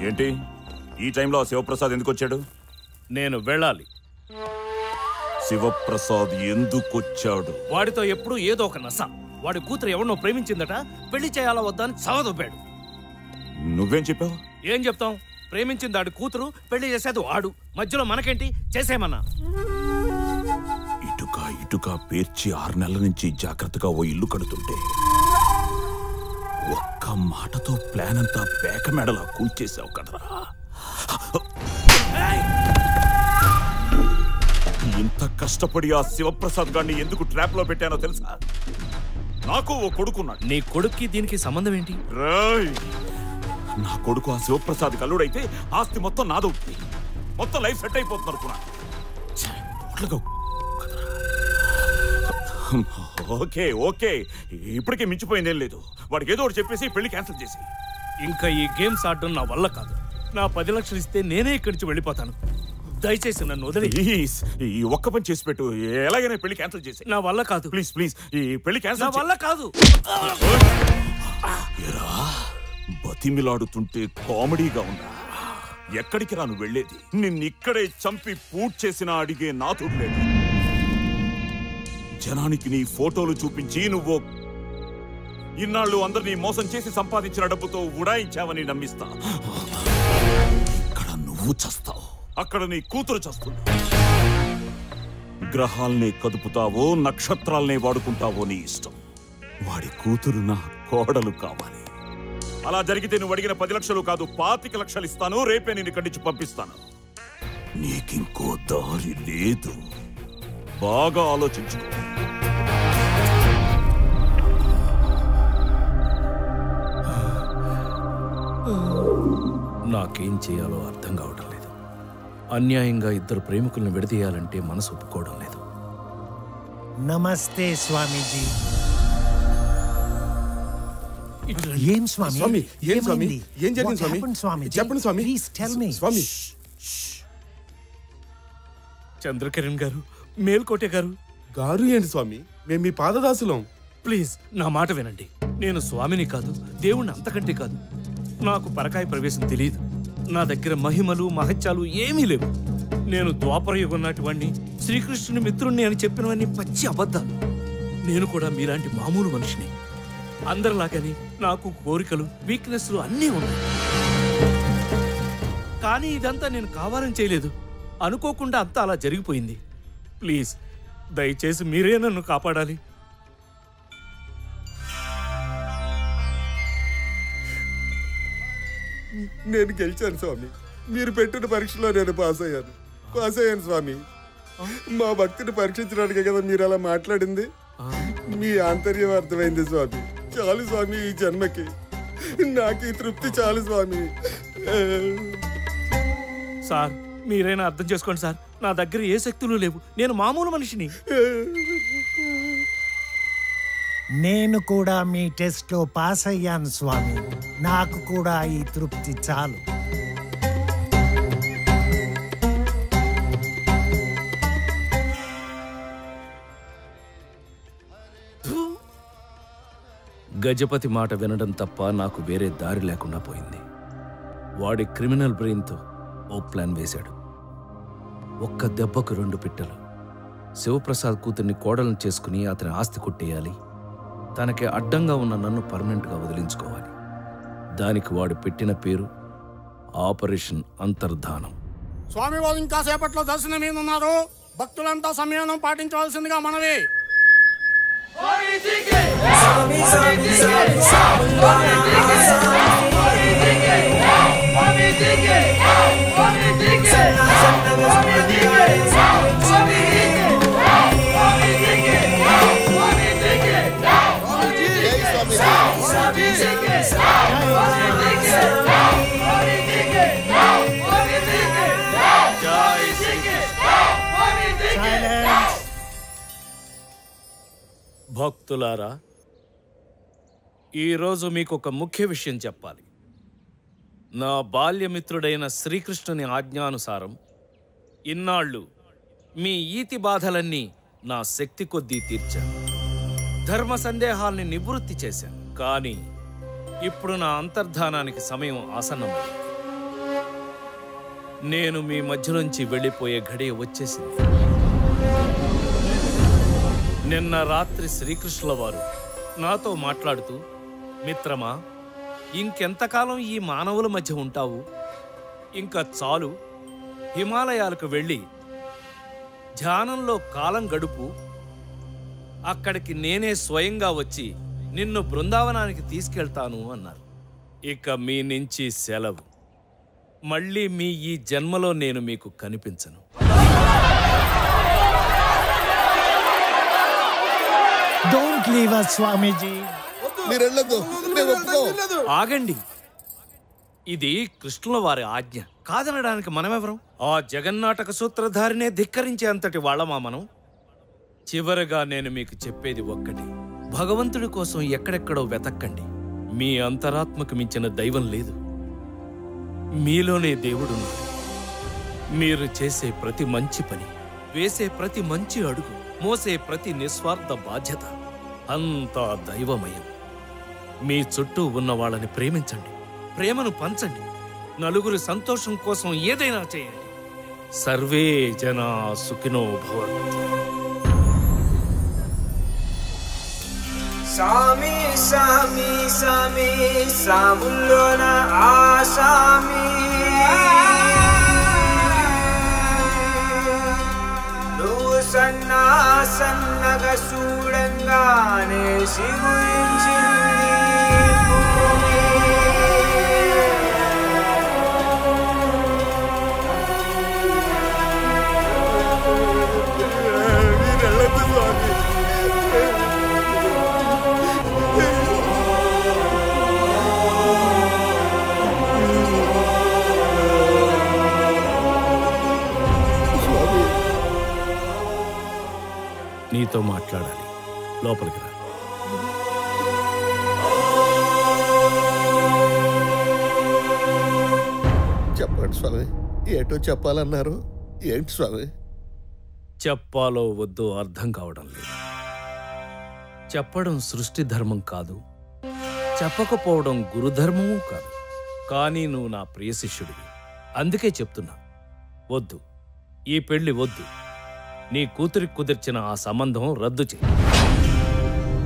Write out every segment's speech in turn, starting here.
ఏంటి ఈ టైంలో శివప్రసాద్ ఎందుకు వచ్చాడు? నేను వెళ్ళాలి. శివప్రసాద్ ఎందుకు వచ్చాడు? వాడితో ఎప్పుడు ఏదో ఒక నస. వాడి కూతురు ఎవరినో ప్రేమించిందట, పెళ్లి చేయాలా వద్దా అని చదవదొబ్బాడు. నువ్వేం చెప్పావు? ఏం చెప్తాం? ప్రేమించింది వాడి కూతురు, పెళ్లి చేసేది వాడు. మధ్యలో మనకేంటి? చేసేమన్నా. ఇటుక పేర్చి 6 నెలల నుంచి జాగ్రత్తగా ఓ ఇల్లు కడుతుంటే ఒక్క మాటతో ప్లాన్ అంతా పేక మెడలా కూల్చేసావు కదరా. ఇంత కష్టపడి ఆ శివప్రసాద్ గారిని ఎందుకు ట్రాప్ లో పెట్టానో తెలుసా? నాకు ఓ కొడుకున్నాడు. నీ కొడుక్కి దీనికి సంబంధం ఏంటి? నా కొడుకు ఆ శివప్రసాద్ కల్లుడైతే ఆస్తి మొత్తం నాదవుతుంది. మొత్తం లైఫ్ సెట్ అయిపోతుంది అనుకున్నా. ఓకే ఇప్పటికే మించిపోయిందేం లేదు. వాడికి ఏదో ఒకటి చెప్పేసి పెళ్లి క్యాన్సిల్ చేసి. ఇంకా ఈ గేమ్స్ ఆడడం నా వల్ల కాదు. నా 10 లక్షలు ఇస్తే నేనే ఇక్కడి నుంచి వెళ్ళిపోతాను. దయచేసి నన్ను వదిలి ఈ ఒక్క పని చేసి పెట్టు. ఎలాగైనా పెళ్లి క్యాన్సిల్ చేసి. నా వల్ల కాదు. ప్లీజ్ ఈ పెళ్లి క్యాన్సిల్. నా వల్ల కాదు. బతిమిలాడుతుంటే కామెడీగా ఉందా? ఎక్కడికి రాను వెళ్ళేది? నిన్నిక్కడే చంపి పూట్ చేసినా అడిగే నాథుడు లేదు. జనానికి నీ ఫోటోలు చూపించి నువ్వు ఇన్నాళ్ళు అందరినీ మోసం చేసి సంపాదించిన డబ్బుతో ఉడాయించావని నమ్మిస్తా. ఇక్కడ నువ్వు చస్తావు, అక్కడ నీ కూతురు చస్తుంది. గ్రహాల్ని కదుపుతావో నక్షత్రాల్ని వాడుకుంటావో నీ ఇష్టం. వాడి కూతురు నా కోడలు కావాలి. అలా జరిగితే నువ్వు అడిగిన 10 లక్షలు కాదు 25 లక్షలు ఇస్తాను. రేపే నేను ఇక్కడి నుంచి పంపిస్తాను. నీకింకో దారి లేదు. బాగా ఆలోచించు. నాకేం చేయాలో అర్థం కావటం లేదు. అన్యాయంగా ఇద్దరు ప్రేమికుల్ని విడదీయాలంటే మనసు ఒప్పుకోవడం లేదు. నమస్తే స్వామీజీ. ఏం స్వామి? ఏం జరిగింది స్వామి? చెప్పండి స్వామి. Please tell me. స్వామి. చంద్రకిరణ్ గారు, మేల్కోటే గారు. గారు ఏంటి స్వామి? మేము మీ పాదదాసులం. ప్లీజ్ నా మాట వినండి. నేను స్వామిని కాదు, దేవుణ్ణి అంతకంటే కాదు. నాకు పరకాయ ప్రవేశం తెలియదు. నా దగ్గర మహిమలు మహత్యాలు ఏమీ లేవు. నేను ద్వాపరయుగం నాటి వాణ్ణి, శ్రీకృష్ణుని మిత్రుణ్ణి అని చెప్పినవన్నీ పచ్చి అబద్ధాలు. నేను కూడా మీలాంటి మామూలు మనిషిని. అందరిలాగని నాకు కోరికలు, వీక్నెస్లు అన్నీ ఉన్నాయి. కానీ ఇదంతా నేను కావాలని చేయలేదు. అనుకోకుండా అంతా అలా జరిగిపోయింది. ప్లీజ్ దయచేసి మీరే నన్ను కాపాడాలి. నేను గెలిచాను స్వామి. మీరు పెట్టిన పరీక్షలో నేను పాస్ అయ్యాను స్వామి. మా భక్తిని పరీక్షించడానికే కదా మీరు అలా మాట్లాడింది. మీ ఆంతర్యం అర్థమైంది స్వామి. చాలు స్వామి, ఈ జన్మకి నాకు ఈ తృప్తి చాలు స్వామి. సార్ మీరైనా అర్థం చేసుకోండి సార్. నా దగ్గర ఏ శక్తులు లేవు. నేను మామూలు మనిషిని. నేను కూడా మీ టెస్ట్ లో పాస్ అయ్యాను స్వామి. నాకు కూడా ఈ తృప్తి చాలు. గజపతి మాట వినడం తప్ప నాకు వేరే దారి లేకుండా పోయింది. వాడి క్రిమినల్ బ్రెయిన్తో ఓ ప్లాన్ వేశాడు. ఒక్క దెబ్బకు 2 పిట్టలు. శివప్రసాద్ కూతుర్ని కోడలను చేసుకుని అతని ఆస్తి కొట్టేయాలి. తనకి అడ్డంగా ఉన్న నన్ను పర్మనెంట్గా వదిలించుకోవాలి. దానికి వాడు పెట్టిన పేరు ఆపరేషన్ అంతర్ధానం. స్వామి వారు ఇంకా సేపట్లో దర్శనం మీద ఉన్నారు. భక్తులంతా సంయమనం పాటించవలసిందిగా మనవి. భక్తులారా, ఈరోజు మీకు ఒక ముఖ్య విషయం చెప్పాలి. నా బాల్యమిత్రుడైన శ్రీకృష్ణుని ఆజ్ఞానుసారం ఇన్నాళ్ళు మీ ఈతి బాధలన్నీ నా శక్తి కొద్దీ తీర్చాను. ధర్మ సందేహాల్ని నివృత్తి చేశాను. కానీ ఇప్పుడు నా అంతర్ధానానికి సమయం ఆసన్నమైంది. నేను మీ మధ్య నుంచి వెళ్ళిపోయే గడియ వచ్చేసింది. నిన్న రాత్రి శ్రీకృష్ణుల వారు నాతో మాట్లాడుతూ, మిత్రమా, ఇంకెంతకాలం ఈ మానవుల మధ్య ఉంటావు? ఇంకా చాలు, హిమాలయాలకు వెళ్ళి ధ్యానంలో కాలం గడుపు. అక్కడికి నేనే స్వయంగా వచ్చి నిన్ను బృందావనానికి తీసుకెళ్తాను అన్నారు. ఇక మీ నుంచి సెలవు. మళ్ళీ మీ ఈ జన్మలో నేను మీకు కనిపించను. డోంట్ లీవ్ us, స్వామీజీ. మీరు వెళ్ళొద్దు, మేము ఒప్పుకో. ఆగండి, ఇది కృష్ణుల వారి ఆజ్ఞ. కాదనడానికి మనమెవరం? ఆ జగన్నాటక సూత్రధారినే ధిక్కరించే అంతటి వాళ్ళమా మనం? చివరగా నేను మీకు చెప్పేది ఒక్కటి, భగవంతుడి కోసం ఎక్కడెక్కడో వెతక్కండి. మీ అంతరాత్మకు మించిన దైవం లేదు, మీలోనే దేవుడున్నాడు. మీరు చేసే ప్రతి మంచి పని, వేసే ప్రతి మంచి అడుగు, మోసే ప్రతి నిస్వార్థ బాధ్యత అంతా దైవమయం. మీ చుట్టూ ఉన్న వాళ్ళని ప్రేమించండి, ప్రేమను పంచండి, నలుగురి సంతోషం కోసం ఏదైనా చేయండి. సర్వే జనా సుఖినో భవంతు. సామి సామి సామి సాముల్లోన ఆసామి నువ్వు సన్నా సన్నగా చూడంగానే సిగురించింది భూమి. మీరు వెళ్ళొద్దు స్వామి. నీతో మాట్లాడాలి, లోపలికి రా. చెప్పండి స్వామి, ఏటో చెప్పాలన్నారు. ఏంటి స్వామి? చెప్పాలో వద్దో అర్థం కావడం లేదు. చెప్పడం సృష్టి ధర్మం కాదు, చెప్పకపోవడం గురుధర్మమూ కాదు. కానీ నువ్వు నా ప్రియ శిష్యుడివి, అందుకే చెప్తున్నా. వద్దు, ఈ పెళ్లి వద్దు. నీ కూతురికి కుదిర్చిన ఆ సంబంధం రద్దు చేయి.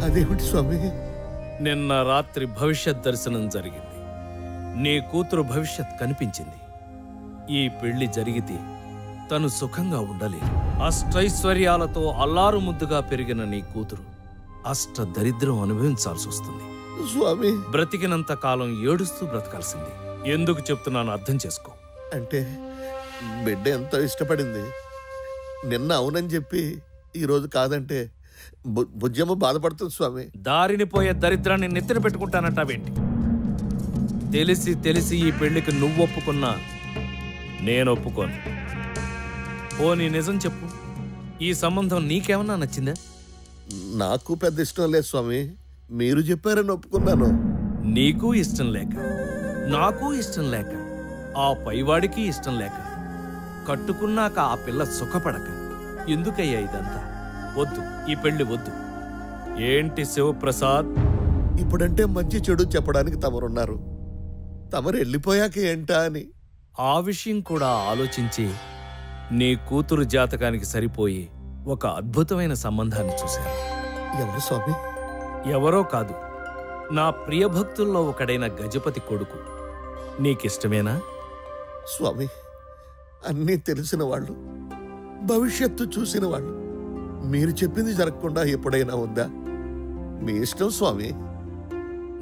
అదేమిటి స్వామి? నిన్న రాత్రి భవిష్యత్ దర్శనం జరిగింది. నీ కూతురు భవిష్యత్ కనిపించింది. ఈ పెళ్లి జరిగితే తను సుఖంగా ఉండలేదు. అష్టైశ్వర్యాలతో అల్లారు ముద్దుగా పెరిగిన నీ కూతురు అష్ట దరిద్రం అనుభవించాల్సి వస్తుంది. స్వామి, బ్రతికినంత కాలం ఏడుస్తూ బ్రతకాల్సింది. ఎందుకు చెప్తున్నాను అర్థం చేసుకో. అంటే బిడ్డ ఎంతో ఇష్టపడింది. నిన్న అవునని చెప్పి ఈరోజు కాదంటే బుజ్జమ్మ బాధపడుతుంది స్వామి. దారిని పోయే దరిద్రాన్ని నెత్తిన పెట్టుకుంటానంటావేంటి? తెలిసి తెలిసి ఈ పెళ్లికి నువ్వు ఒప్పుకున్నా నేను ఒప్పుకోను. పోనీ నిజం చెప్పు, ఈ సంబంధం నీకేమన్నా నచ్చిందా? నాకు పెద్ద ఇష్టం లేదు స్వామి. మీరు చెప్పారని ఒప్పుకున్నాను. నీకు ఇష్టం లేక, నాకు ఇష్టం లేక, ఆ పైవాడికి ఇష్టం లేక, కట్టుకున్నాక ఆ పిల్ల సుఖపడక ఎందుకయ్యా ఇదంతా? వద్దు, ఈ పెళ్లి వద్దు. ఏంటి శివప్రసాద్? ఇప్పుడంటే మంచి చెడు చెప్పడానికి తమరున్నారు. తమరు వెళ్ళిపోయాక ఏంటా అని. ఆ విషయం కూడా ఆలోచించి నీ కూతురు జాతకానికి సరిపోయి ఒక అద్భుతమైన సంబంధాన్ని చూశాను. ఎవరు స్వామి? ఎవరో కాదు, నా ప్రియభక్తుల్లో ఒకడైన గజపతి కొడుకు. నీకిష్టమేనా? స్వామి, అన్నీ తెలిసిన వాళ్ళు, భవిష్యత్తు చూసిన వాళ్ళు, మీరు చెప్పింది జరగకుండా ఎప్పుడైనా ఉందా? మీ ఇష్టం స్వామి.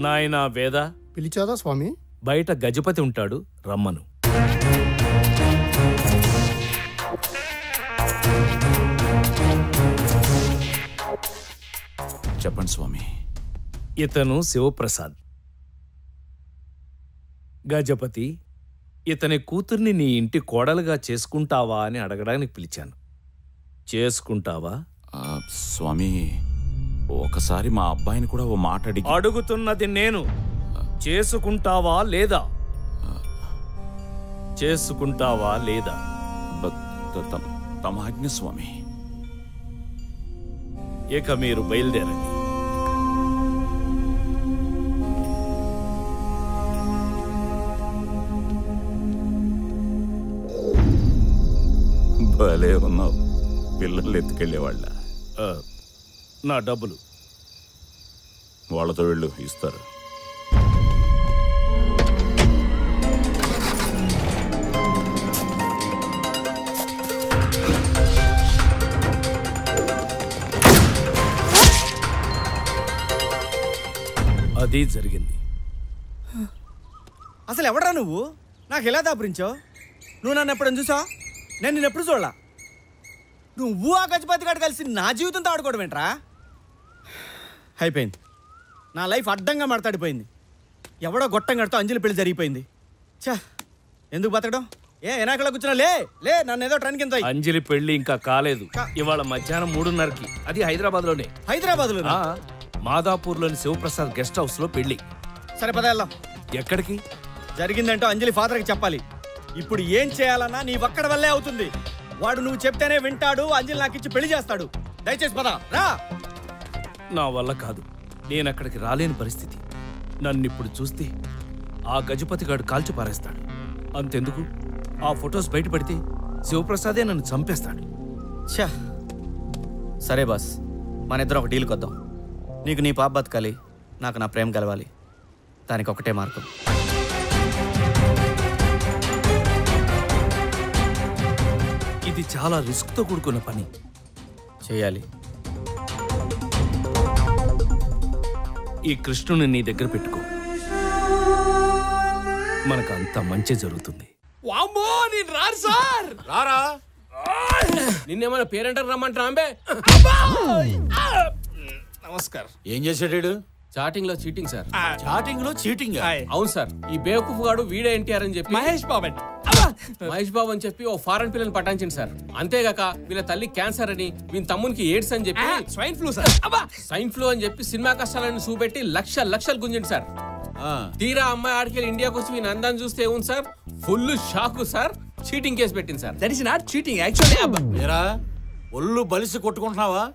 నాయనా వేద, పిలిచాదా స్వామి? బయట గజపతి ఉంటాడు, రమ్మను. చెప్పండి స్వామి. ఇతను శివప్రసాద్. గజపతి, ఇతని కూతుర్ని నీ ఇంటి కోడలుగా చేసుకుంటావా అని అడగడానికి పిలిచాను. చేసుకుంటావా? స్వామి, ఒకసారి మా అబ్బాయిని కూడా ఓ మాట అడుగుతున్నది నేను. చేసుకుంటావా లేదా? చేసుకుంటావా లేదా? తమ ఆజ్ఞ స్వామి. ఇక మీరు బయలుదేరండి. భలే ఉన్నావు. పిల్లల్ని ఎత్తుకెళ్ళేవాళ్ళ. నా డబ్బులు వాళ్ళతో వెళ్ళు, ఇస్తారు. అది జరిగింది. అసలు ఎవడరా నువ్వు? నాకు ఎలా దాపురించావు? నువ్వు నన్ను ఎప్పుడైనా చూసావు? నేను నిన్ను ఎప్పుడు చూడలా. నువ్వు ఆ గజపతి గారు కలిసి నా జీవితంతో ఆడుకోవడం ఏంట్రా? అయిపోయింది. నా లైఫ్ అడ్డంగా మాట్లాడిపోయింది. ఎవడో గొట్టం గడితో అంజలి పెళ్లి జరిగిపోయింది. ఛా, ఎందుకు బతకడం? ఎనాకలా కూర్చున్నా? లే నన్ను ఏదో ట్రైన్ కింద. అంజలి పెళ్లి ఇంకా కాలేదు. ఇవాళ మధ్యాహ్నం 3:30కి. అది హైదరాబాద్లోనే. హైదరాబాద్లో? మాదాపూర్లోని శివప్రసాద్ గెస్ట్ హౌస్ లో పెళ్లి. సరే పద వెళ్దాం. ఎక్కడికి? జరిగిందంటో అంజలి ఫాదర్కి చెప్పాలి. ఇప్పుడు ఏం చేయాలన్నా నీ ఒక్కడి వల్లే అవుతుంది. వాడు నువ్వు చెప్తేనే వింటాడు. అంజలి నాకు ఇచ్చి పెళ్లి చేస్తాడు. దయచేసి పద రా. నా వల్ల కాదు. నేను అక్కడికి రాలేని పరిస్థితి. నన్ను ఇప్పుడు చూస్తే ఆ గజపతిగాడు కాల్చి పారేస్తాడు. అంతెందుకు, ఆ ఫొటోస్ బయటపడితే శివప్రసాదే నన్ను చంపేస్తాడు. ఛా, సరే బాస్, మన ఇద్దరం ఒక డీల్కి వద్దాం. నీకు నీ పాప బతకాలి, నాకు నా ప్రేమ కలవాలి. దానికి ఒకటే మార్గం. ఇది చాలా రిస్క్తో కూడుకున్న పని. చేయాలి. ఈ కృష్ణుని నీ దగ్గర పెట్టుకో. మనకు అంత మంచి జరుగుతుంది. వామ్మో, నేను రారు సార్. రారా? నిన్నేమైనా పేరెంటర్ రమ్మంటారా? నమస్కారం. ఏం చేశాడు? చాటింగ్ లో చీటింగ్ సార్. చాటింగ్ లో చీటింగ్? అవును సార్. ఈ బేవకూఫ్ గాడు వీడే ఎన్టీఆర్ అని చెప్పి మహేష్ బాబు అని చెప్పి ఓ ఫారెన్ పిల్లని పటాయించింది సార్. అంతేగాక వీళ్ళ తల్లి క్యాన్సర్ అని, వీళ్ళ తమ్మునికి ఎయిడ్స్ అని చెప్పి swine flu sir. Swine flu అని చెప్పి సినిమా కష్టాలను చూపెట్టి లక్షలు గుంజింది సార్. తీరా అమ్మాయి ఆడికి ఇండియాకి వచ్చి వీళ్ళ అందాన్ని చూస్తే ఏముంది sir, full shock sir. Cheating case పెట్టింది sir. That is not cheating actually. ఒళ్ళు బలిసి కొట్టుకుంటున్నావా?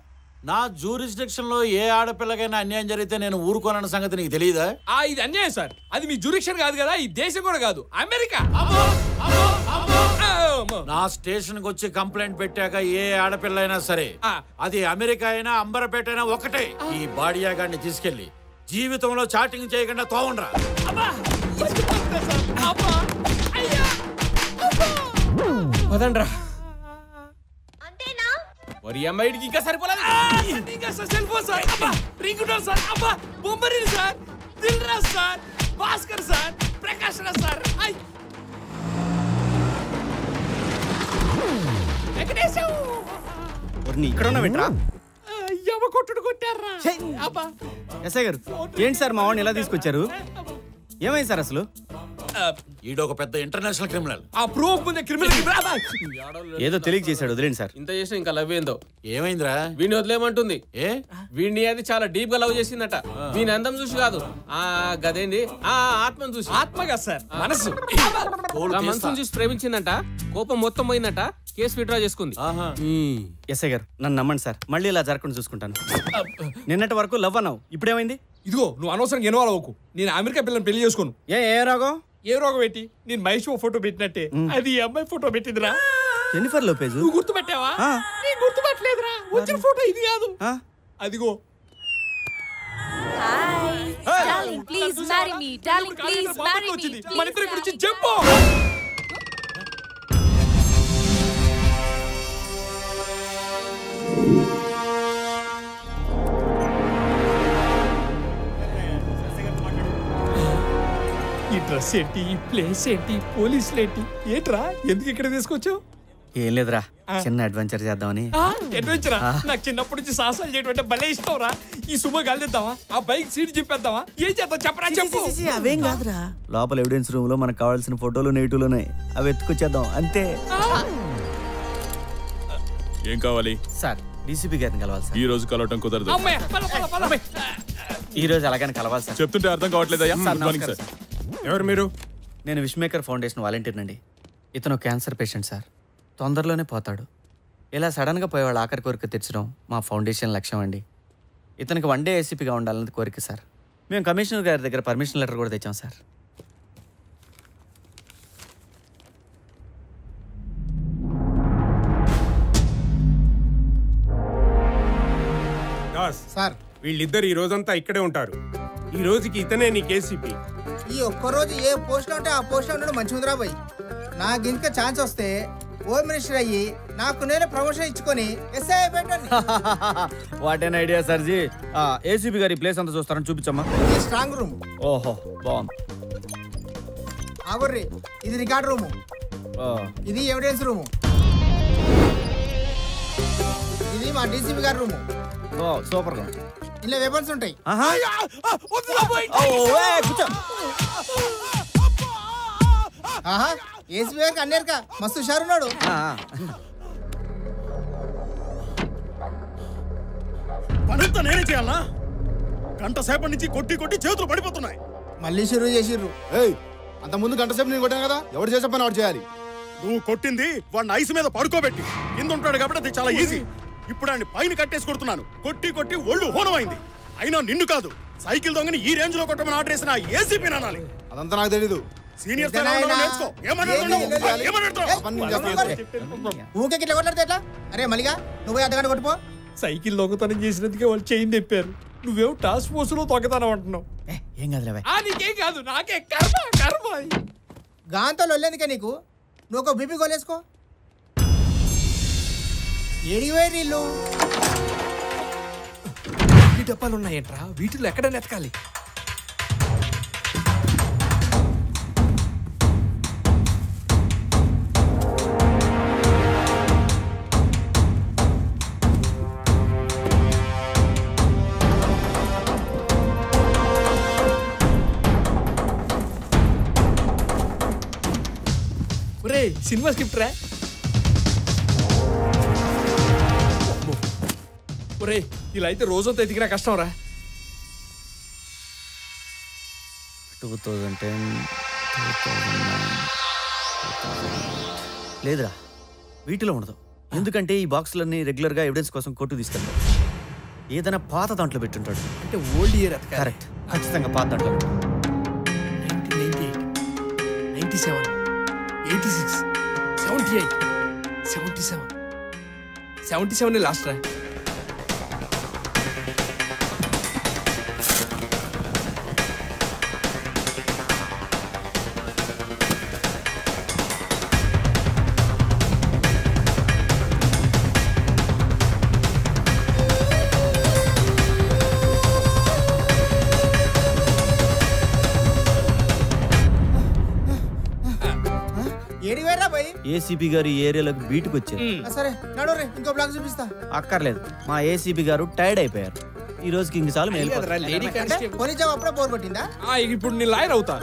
నా జూరిస్డిక్షన్ లో ఏ ఆడపిల్లకైనా అన్యాయం జరిగితే నేను ఊరుకోనన్న సంగతి నీకు తెలియదా? ఇది అన్యాయం సార్. అది మీ జూరిక్షన్ కాదు కదా, ఈ దేశం కూడా కాదు, అమెరికా. నా స్టేషన్ కి వచ్చి కంప్లైంట్ పెట్టాక ఏ ఆడపిల్ల అయినా సరే, అది అమెరికా అయినా అంబరపేట అయినా ఒకటే, ఈ బాడియా గాడిని తీసుకెళ్లి జీవితంలో చాటింగ్ చేయకుండా తోవండ్రా. పదండ్రా. మరి అమ్మాయికి ఇంకా సరిపోలేదు. ఇంకా cell phone sir, ringtone sir, Bommarillu sir, Dil Raj sir, Bhaskar sir, Prakash Raj sir. ఇక్కడ ఉన్నావేంట్రా? కొట్టుడు కొట్టారా? ఎస్ఐ గారు, ఏంటి సార్ మా వాడిని ఎలా తీసుకొచ్చారు? ఏమైంది సార్ అసలు? ఈడొక పెద్ద ఇంటర్నేషనల్ క్రిమినల్. ఆ ప్రూఫ్ ముందే క్రిమినల్. ఏదో తెలియక చేశాడు, వదిలేండి సార్. ఇంత చేసినా ఇంకా లవ్ ఏందో. ఏమైందిరా? వీడిని వదిలేమంటుంది. వీడిని అది చాలా డీప్ గా లవ్ చేసిందట. వీని అందం చూసి కాదు, ఆ గదేంది ఆత్మను చూసి. ఆత్మ కాదు సార్, మనసు. మనసును చూసి ప్రేమించిందంట. కోపం మొత్తం పోయిందట. కేసు విత్డ్రా చేసుకుంది. ఎస్ఐ గారు, నన్ను నమ్మండి సార్, మళ్ళీ ఇలా జరగకుండా చూసుకుంటాను. నిన్నటి వరకు లవ్ అన్నావు, ఇప్పుడేమైంది? ఇదిగో, నువ్వు అనవసరంగా ఇన్వాల్వ్ అవ్వకు. నేను అమెరికా పిల్లని పెళ్లి చేసుకోను. ఏ రోగం? ఏ రోగం పెట్టి? నేను మహేష్ ఫోటో పెట్టినట్టే అది ఈ అమ్మాయి ఫోటో పెట్టిందిరా. Jennifer Lopez. నువ్వు గుర్తుపెట్టావా? నేను గుర్తుపట్టలేదురా. వచ్చిన ఫోటో ఇది కాదు, అదిగో. Darling, please marry me. Darling, please marry me. మన ఇద్దరి గురించి చెప్పు. ఈ డ్రెస్ ఏంటి, ఈ ప్లేస్ ఏంటి, పోలీసులు ఏంటి, ఏంట్రా? ఎందుకు ఇక్కడ తీసుకొచ్చావు? ఏం లేదురా, చిన్న అడ్వెంచర్ చేద్దామని. అడ్వెంచరా? నాకు చిన్నప్పటి నుంచి సాహసాలు చేయడం అంటే భలే ఇష్టం రా. ఈ సుమ గాలిద్దామా? ఆ బైక్ సీట్ చెప్పేద్దామా? ఏం చేద్దాం చెప్పరా? చెప్పు. అవేం కాదురా, లోపల ఎవిడెన్స్ రూమ్ లో మనకు కావాల్సిన ఫోటోలు నెగిటివ్లు ఉన్నాయి, అవి ఎత్తుకొచ్చేద్దాం అంతే. ఏం కావాలి సార్? డీసీపీ గారిని కలవాలి సార్. ఈ రోజు కలవటం కుదరదు. ఈ రోజు అలాగని కలవాలి సార్. చెప్తుంటే అర్థం కావట్లేదయ్యా. ఎవరు మీరు? నేను విష్మేకర్ ఫౌండేషన్ వాలంటీర్ నండి. ఇతను క్యాన్సర్ పేషెంట్ సార్, తొందరలోనే పోతాడు. ఇలా సడన్గా పోయేవాళ్ళు ఆఖరి కోరిక తీర్చడం మా ఫౌండేషన్ లక్ష్యం అండి. ఇతనికి 1 డే ఏసీపీగా ఉండాలన్నది కోరిక సార్. మేము కమిషనర్ గారి దగ్గర పర్మిషన్ లెటర్ కూడా తెచ్చాం సార్. బాస్ సార్ వీళ్ళిద్దరు ఈ రోజంతా ఇక్కడే ఉంటారు. ఈ రోజుకి ఇతనే నీ కేసీపీ. ఈ ఒక్కరోజు ఏ పోస్ట్ ఉంటే ఆ పోస్ట్ ఉండడం మంచిగా పోయి నాకు ఇంకా ఛాన్స్ వస్తే హోమ్ మినిస్టర్ అయ్యి నాకు నేను ప్రమోషన్ ఇచ్చుకొని ఎస్ఐ పెట్టండి. What an idea sir ji. ACP గారి ప్లేస్ అంతా చూస్తారని చూపించమ్మా. ఈ స్ట్రాంగ్ రూమ్. ఓహో బాగుంది. ఆగుర్రి, ఇది రికార్డ్ రూము, ఇది ఎవిడెన్స్ రూము, ఇది మా డీసీపీ గారి రూము. సూపర్ గా. ఇలా వెపన్స్ ఉంటాయి. ఆహా, ఏసీపీ గారికి అన్నేరుగా మస్తు హుషారున్నాడు. పనంతా నేనే చేయాలా? గంట సేపటి నుంచి కొట్టి కొట్టి చేతులు పడిపోతున్నాయి. మళ్ళీ షురూ చేసిర్రు. అంత ముందు గంట సేపు నేను కొట్టాను కదా, ఎవరు చేసే పని వాడు చేయాలి. నువ్వు కొట్టింది వాడిని ఐస్ మీద పడుకోబెట్టి, కింద ఉంటాడు కాబట్టి అది చాలా ఈజీ. ఇప్పుడు ఆయన పైన కట్టేసి కొడుతున్నాను. కొట్టి కొట్టి ఒళ్ళు హోనమైంది. అయినా నిన్ను కాదు, సైకిల్ దొంగని ఈ రేంజ్ లో కొట్టమని ఆర్డర్ చేసిన ఏసీపీ అనాలి. అదంతా నాకు తెలీదు. సీనియర్ ఊకే ఇట్లా కొట్లాడితే ఎట్లా? అరే మల్లిగా నువ్వు అర్ధగంట కొట్టుపో. సైకిల్ దొంగతనం చేసినందుకే వాళ్ళు చైన్ తెప్పారు. నువ్వేమో టాస్క్ ఫోర్స్ లో దొంగతనం అంటున్నావు. ఏం కాదు నీకేం కాదు, నాకే కర్మ కర్మ. గాంతో లొల్లేందుకే నీకు? నువ్వు ఒక బీపీ గోలేసుకో. ఏడివేరు ఇల్లు ఈ డబ్బాలు ఉన్నాయంట్రా, వీటిలో ఎక్కడ నెతకాలి? సినిమా స్క్రిప్ట్ రా. ఒరే ఇలా అయితే రోజంతా ఎదిగినా కష్టం రా. 2010 లేదురా, వీటిలో ఉండదు. ఎందుకంటే ఈ బాక్సులన్నీ రెగ్యులర్గా ఎవిడెన్స్ కోసం కోర్టు తీసుకెళ్తాడు. ఏదైనా పాత దాంట్లో పెట్టుంటాడు. అంటే ఓల్డ్ ఇయర్. కరెక్ట్, ఖచ్చితంగా పాత దాంట్లో. 1998, 97, 86, 78, 77, 77 లాస్ట్ రా. ఏసీపీ గారు ఈ ఏరియాలోకి బీటుకు వచ్చారు. సరే నడు రే, ఇంకో బ్లాక్ చూపిస్తా. అక్కర్లేదు, మా ఏసీపీ గారు టైర్డ్ అయిపోయారు. ఈ రోజుకి ఇంక చాలు. పోనీ జాబ్ అప్పుడే బోర్ కొట్టిందా? ఇప్పుడు నేను లాయర్ అవుతా.